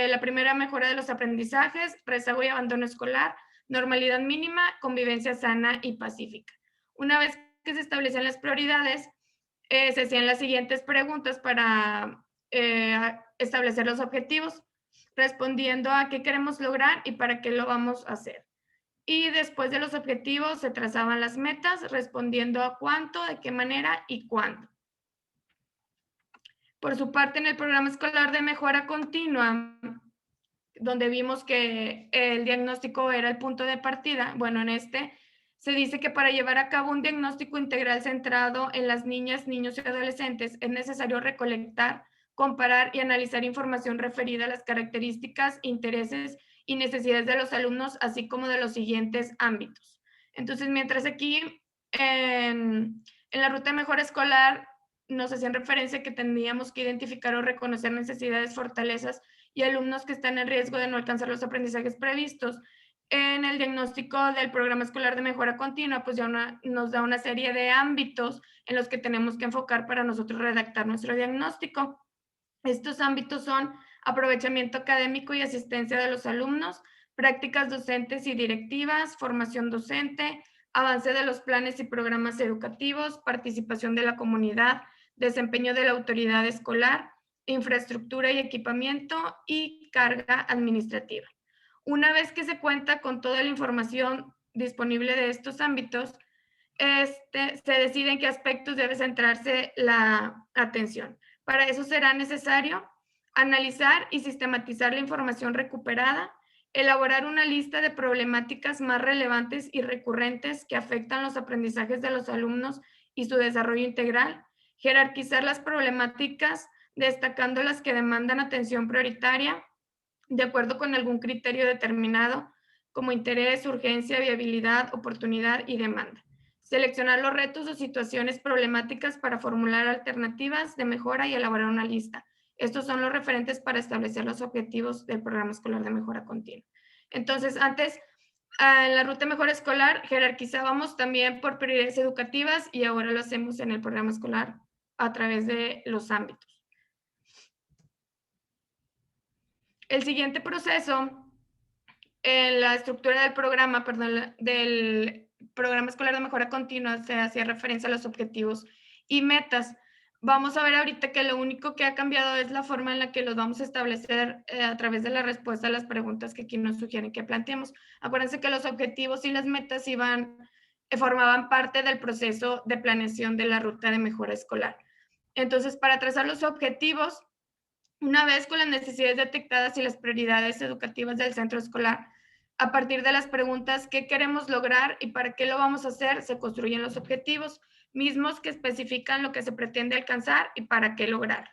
C: La primera, mejora de los aprendizajes, rezago y abandono escolar, normalidad mínima, convivencia sana y pacífica. Una vez que se establecen las prioridades, se hacían las siguientes preguntas para establecer los objetivos, respondiendo a qué queremos lograr y para qué lo vamos a hacer. Y después de los objetivos se trazaban las metas, respondiendo a cuánto, de qué manera y cuándo. Por su parte, en el programa escolar de mejora continua, donde vimos que el diagnóstico era el punto de partida, bueno, en este se dice que para llevar a cabo un diagnóstico integral centrado en las niñas, niños y adolescentes, es necesario recolectar, comparar y analizar información referida a las características, intereses y necesidades de los alumnos, así como de los siguientes ámbitos. Entonces, mientras aquí en la ruta de mejora escolar nos hacían referencia que tendríamos que identificar o reconocer necesidades, fortalezas y alumnos que están en riesgo de no alcanzar los aprendizajes previstos. En el diagnóstico del programa escolar de mejora continua, pues ya nos da una serie de ámbitos en los que tenemos que enfocar para nosotros redactar nuestro diagnóstico. Estos ámbitos son aprovechamiento académico y asistencia de los alumnos, prácticas docentes y directivas, formación docente, avance de los planes y programas educativos, participación de la comunidad, desempeño de la autoridad escolar, infraestructura y equipamiento y carga administrativa. Una vez que se cuenta con toda la información disponible de estos ámbitos, se decide en qué aspectos debe centrarse la atención. Para eso será necesario analizar y sistematizar la información recuperada, elaborar una lista de problemáticas más relevantes y recurrentes que afectan los aprendizajes de los alumnos y su desarrollo integral, jerarquizar las problemáticas destacando las que demandan atención prioritaria de acuerdo con algún criterio determinado como interés, urgencia, viabilidad, oportunidad y demanda. Seleccionar los retos o situaciones problemáticas para formular alternativas de mejora y elaborar una lista. Estos son los referentes para establecer los objetivos del programa escolar de mejora continua. Entonces, antes, en la ruta de mejora escolar, jerarquizábamos también por prioridades educativas y ahora lo hacemos en el programa escolar a través de los ámbitos. El siguiente proceso en la estructura del programa, perdón, del programa escolar de mejora continua se hacía referencia a los objetivos y metas. Vamos a ver ahorita que lo único que ha cambiado es la forma en la que los vamos a establecer a través de la respuesta a las preguntas que aquí nos sugieren que planteemos. Acuérdense que los objetivos y las metas formaban parte del proceso de planeación de la ruta de mejora escolar. Entonces, para trazar los objetivos, una vez con las necesidades detectadas y las prioridades educativas del centro escolar, a partir de las preguntas ¿qué queremos lograr y para qué lo vamos a hacer? Se construyen los objetivos mismos que especifican lo que se pretende alcanzar y para qué lograr.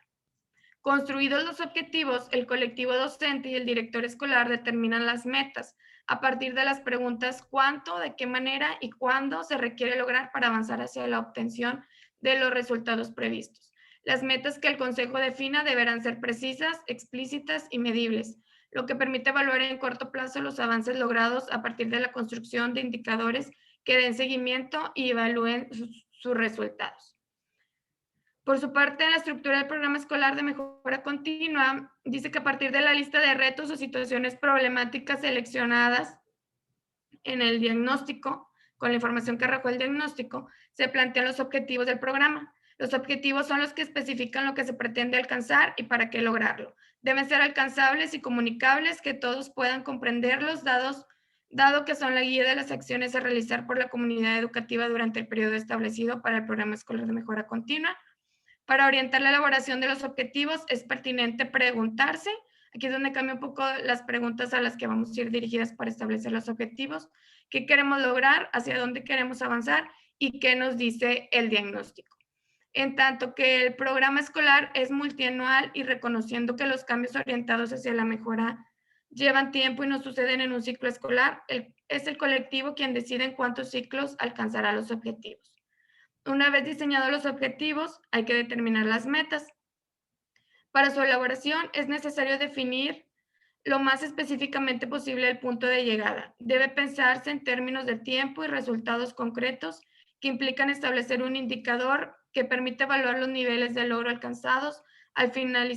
C: Construidos los objetivos, el colectivo docente y el director escolar determinan las metas a partir de las preguntas cuánto, de qué manera y cuándo se requiere lograr para avanzar hacia la obtención de los resultados previstos. Las metas que el consejo defina deberán ser precisas, explícitas y medibles, lo que permite evaluar en corto plazo los avances logrados a partir de la construcción de indicadores que den seguimiento y evalúen sus resultados. Por su parte, la estructura del programa escolar de mejora continua dice que a partir de la lista de retos o situaciones problemáticas seleccionadas en el diagnóstico, con la información que arrojó el diagnóstico, se plantean los objetivos del programa. Los objetivos son los que especifican lo que se pretende alcanzar y para qué lograrlo. Deben ser alcanzables y comunicables, que todos puedan comprenderlos, dado que son la guía de las acciones a realizar por la comunidad educativa durante el periodo establecido para el programa escolar de mejora continua. Para orientar la elaboración de los objetivos es pertinente preguntarse, aquí es donde cambia un poco las preguntas a las que vamos a ir dirigidas para establecer los objetivos, qué queremos lograr, hacia dónde queremos avanzar y qué nos dice el diagnóstico. En tanto que el programa escolar es multianual y reconociendo que los cambios orientados hacia la mejora llevan tiempo y no suceden en un ciclo escolar, es el colectivo quien decide en cuántos ciclos alcanzará los objetivos. Una vez diseñados los objetivos, hay que determinar las metas. Para su elaboración es necesario definir lo más específicamente posible el punto de llegada. Debe pensarse en términos de tiempo y resultados concretos que implican establecer un indicador que permite evaluar los niveles de logro alcanzados al final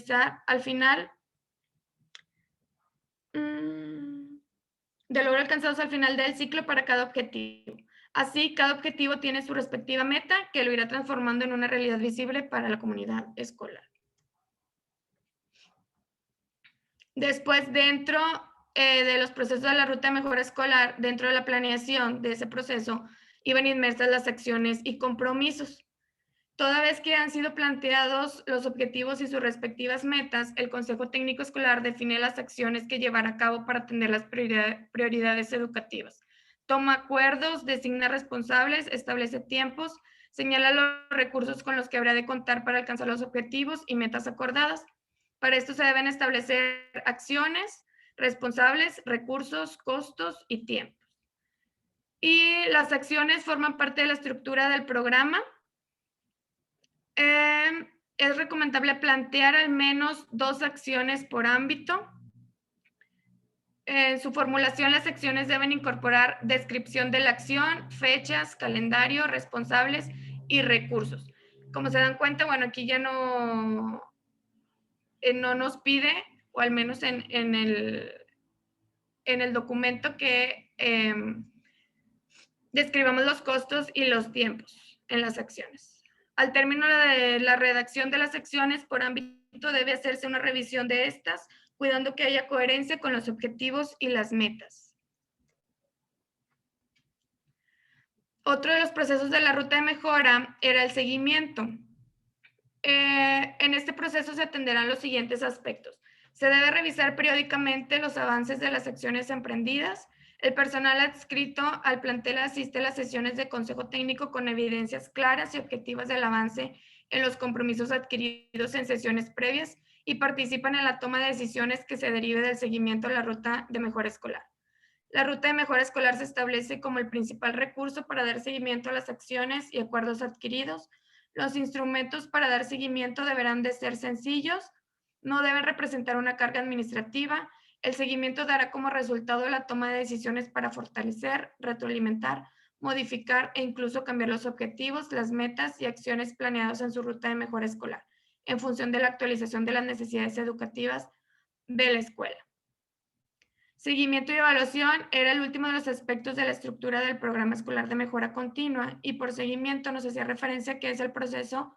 C: del ciclo para cada objetivo. Así, cada objetivo tiene su respectiva meta que lo irá transformando en una realidad visible para la comunidad escolar. Después, dentro de los procesos de la ruta de mejora escolar, dentro de la planeación de ese proceso, iban inmersas las acciones y compromisos. Toda vez que han sido planteados los objetivos y sus respectivas metas, el Consejo Técnico Escolar define las acciones que llevará a cabo para atender las prioridades educativas. Toma acuerdos, designa responsables, establece tiempos, señala los recursos con los que habrá de contar para alcanzar los objetivos y metas acordadas. Para esto se deben establecer acciones, responsables, recursos, costos y tiempos. Y las acciones forman parte de la estructura del programa. Es recomendable plantear al menos 2 acciones por ámbito. En su formulación, las acciones deben incorporar descripción de la acción, fechas, calendario, responsables y recursos. Como se dan cuenta, bueno, aquí ya no nos pide, o al menos en el documento, que describamos los costos y los tiempos en las acciones. Al término de la redacción de las acciones por ámbito, debe hacerse una revisión de estas, cuidando que haya coherencia con los objetivos y las metas. Otro de los procesos de la ruta de mejora era el seguimiento. En este proceso se atenderán los siguientes aspectos. Se debe revisar periódicamente los avances de las acciones emprendidas. El personal adscrito al plantel asiste a las sesiones de consejo técnico con evidencias claras y objetivas del avance en los compromisos adquiridos en sesiones previas y participan en la toma de decisiones que se derive del seguimiento a la ruta de mejora escolar. La ruta de mejora escolar se establece como el principal recurso para dar seguimiento a las acciones y acuerdos adquiridos. Los instrumentos para dar seguimiento deberán de ser sencillos, no deben representar una carga administrativa. El seguimiento dará como resultado la toma de decisiones para fortalecer, retroalimentar, modificar e incluso cambiar los objetivos, las metas y acciones planeadas en su ruta de mejora escolar, en función de la actualización de las necesidades educativas de la escuela. Seguimiento y evaluación era el último de los aspectos de la estructura del programa escolar de mejora continua, y por seguimiento nos hacía referencia que es el proceso,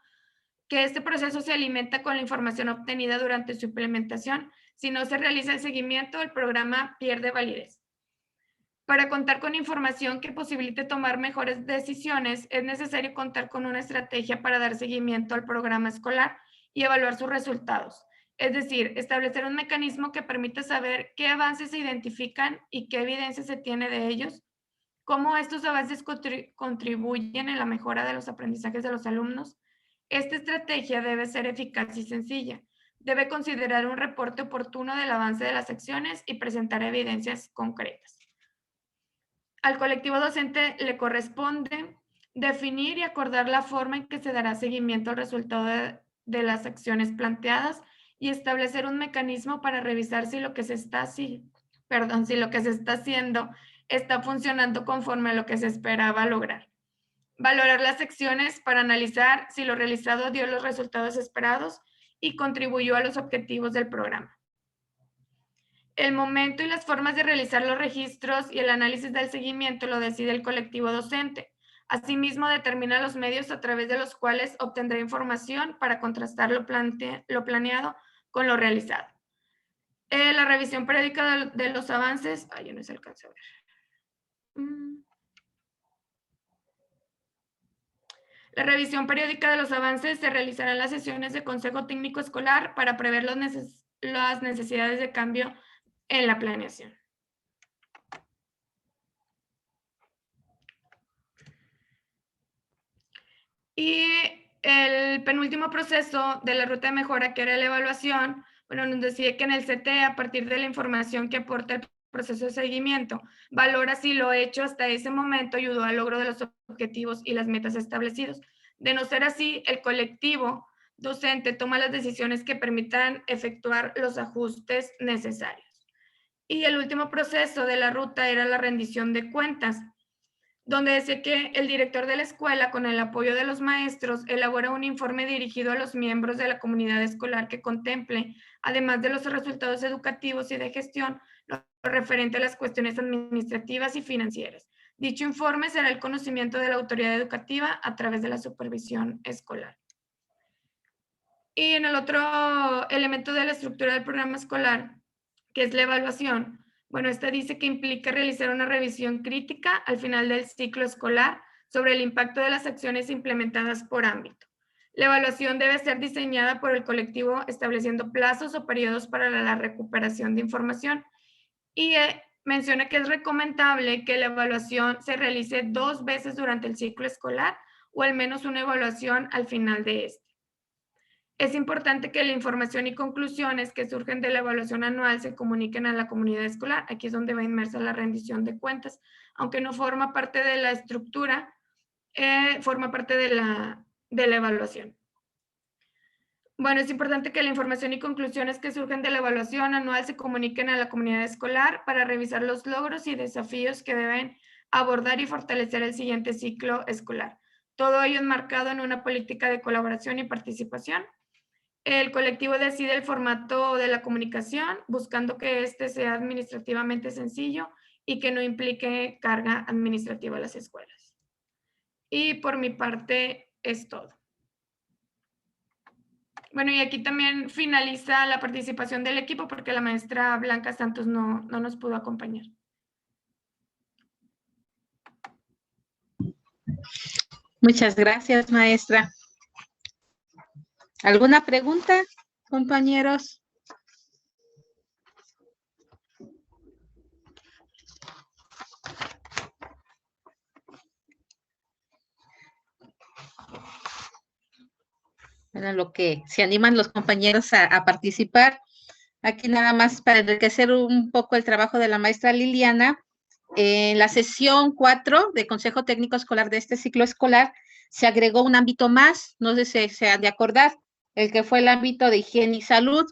C: que este proceso se alimenta con la información obtenida durante su implementación. Si no se realiza el seguimiento, el programa pierde validez. Para contar con información que posibilite tomar mejores decisiones, es necesario contar con una estrategia para dar seguimiento al programa escolar y evaluar sus resultados. Es decir, establecer un mecanismo que permita saber qué avances se identifican y qué evidencia se tiene de ellos, cómo estos avances contribuyen en la mejora de los aprendizajes de los alumnos. Esta estrategia debe ser eficaz y sencilla. Debe considerar un reporte oportuno del avance de las acciones y presentar evidencias concretas. Al colectivo docente le corresponde definir y acordar la forma en que se dará seguimiento al resultado de las acciones planteadas y establecer un mecanismo para revisar si lo que se está haciendo está funcionando conforme a lo que se esperaba lograr. Valorar las acciones para analizar si lo realizado dio los resultados esperados y contribuyó a los objetivos del programa. El momento y las formas de realizar los registros y el análisis del seguimiento lo decide el colectivo docente. Asimismo, determina los medios a través de los cuales obtendrá información para contrastar lo planeado con lo realizado. La revisión periódica de los avances. Yo no se alcanza a ver. La revisión periódica de los avances se realizará en las sesiones de Consejo Técnico Escolar para prever las necesidades de cambio en la planeación. Y el penúltimo proceso de la ruta de mejora, que era la evaluación, bueno, nos decía que en el CT, a partir de la información que aporta el proceso de seguimiento, valora si lo hecho hasta ese momento ayudó al logro de los objetivos y las metas establecidos. De no ser así, el colectivo docente toma las decisiones que permitan efectuar los ajustes necesarios. Y el último proceso de la ruta era la rendición de cuentas, donde decía que el director de la escuela, con el apoyo de los maestros, elabora un informe dirigido a los miembros de la comunidad escolar que contemple, además de los resultados educativos y de gestión, lo referente a las cuestiones administrativas y financieras. Dicho informe será el conocimiento de la autoridad educativa a través de la supervisión escolar. Y en el otro elemento de la estructura del programa escolar, que es la evaluación, bueno, esta dice que implica realizar una revisión crítica al final del ciclo escolar sobre el impacto de las acciones implementadas por ámbito. La evaluación debe ser diseñada por el colectivo estableciendo plazos o periodos para la recuperación de información, y menciona que es recomendable que la evaluación se realice 2 veces durante el ciclo escolar o al menos una evaluación al final de este. Es importante que la información y conclusiones que surgen de la evaluación anual se comuniquen a la comunidad escolar. Aquí es donde va inmersa la rendición de cuentas, aunque no forma parte de la estructura, forma parte de la evaluación. Bueno, es importante que la información y conclusiones que surgen de la evaluación anual se comuniquen a la comunidad escolar para revisar los logros y desafíos que deben abordar y fortalecer el siguiente ciclo escolar. Todo ello enmarcado en una política de colaboración y participación. El colectivo decide el formato de la comunicación, buscando que este sea administrativamente sencillo y que no implique carga administrativa a las escuelas. Y por mi parte es todo. Bueno, y aquí también finaliza la participación del equipo porque la maestra Blanca Santos no nos pudo acompañar.
B: Muchas gracias, maestra. ¿Alguna pregunta, compañeros? Bueno, lo que se animan los compañeros a participar. Aquí nada más para enriquecer un poco el trabajo de la maestra Liliana. En la sesión 4 de Consejo Técnico Escolar de este ciclo escolar se agregó un ámbito más, no sé si se han de acordar, el que fue el ámbito de higiene y salud,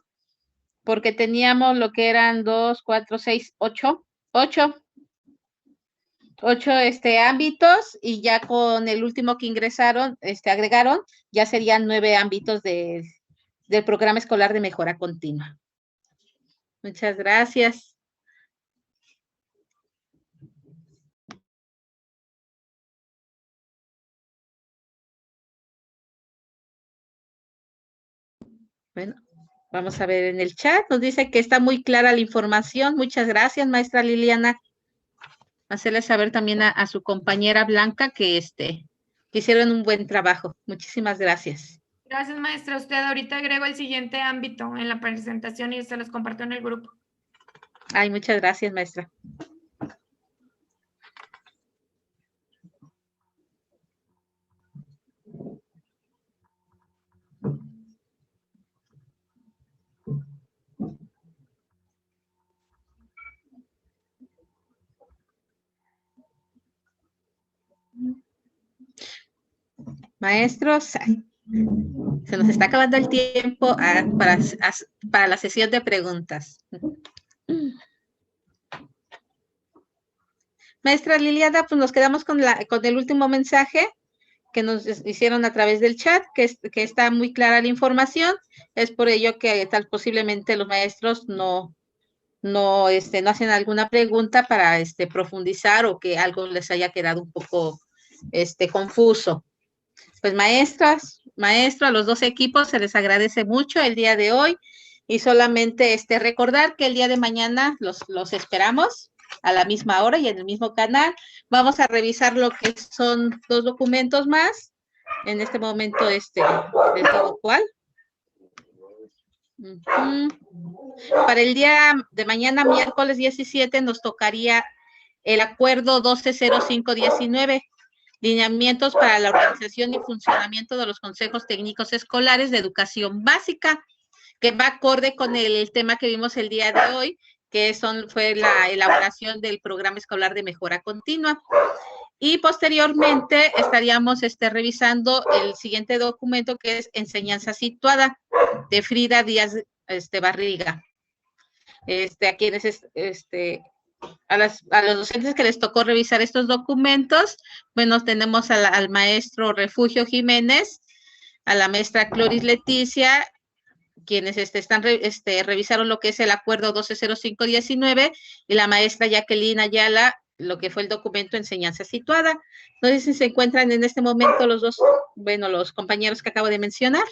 B: porque teníamos lo que eran 2, 4, 6, 8 ámbitos, y ya con el último que ingresaron, agregaron, ya serían 9 ámbitos del programa escolar de mejora continua. Muchas gracias. Bueno, vamos a ver en el chat. Nos dice que está muy clara la información. Muchas gracias, maestra Liliana. Hacerle saber también a su compañera Blanca que que hicieron un buen trabajo. Muchísimas gracias.
C: Gracias, maestra. Usted ahorita agrego el siguiente ámbito en la presentación y se los comparto en el grupo.
B: Ay, muchas gracias, maestra. Maestros, se nos está acabando el tiempo para la sesión de preguntas. Maestra Liliana, pues nos quedamos con el último mensaje que nos hicieron a través del chat, que está muy clara la información. Es por ello que posiblemente los maestros no hacen alguna pregunta para profundizar o que algo les haya quedado un poco confuso. Pues maestros, a los dos equipos se les agradece mucho el día de hoy y solamente recordar que el día de mañana los esperamos a la misma hora y en el mismo canal. Vamos a revisar lo que son 2 documentos más. En este momento, les digo cuál. Para el día de mañana, miércoles 17, nos tocaría el acuerdo 120519, lineamientos para la organización y funcionamiento de los consejos técnicos escolares de educación básica, que va acorde con el tema que vimos el día de hoy, que fue la elaboración del programa escolar de mejora continua. Y posteriormente estaríamos revisando el siguiente documento, que es Enseñanza Situada, de Frida Díaz Barriga. A quienes a los docentes que les tocó revisar estos documentos, bueno, tenemos al maestro Refugio Jiménez, a la maestra Cloris Leticia, quienes revisaron lo que es el acuerdo 120519, y la maestra Jacqueline Ayala, lo que fue el documento Enseñanza Situada. No sé si se encuentran en este momento los compañeros que acabo de mencionar.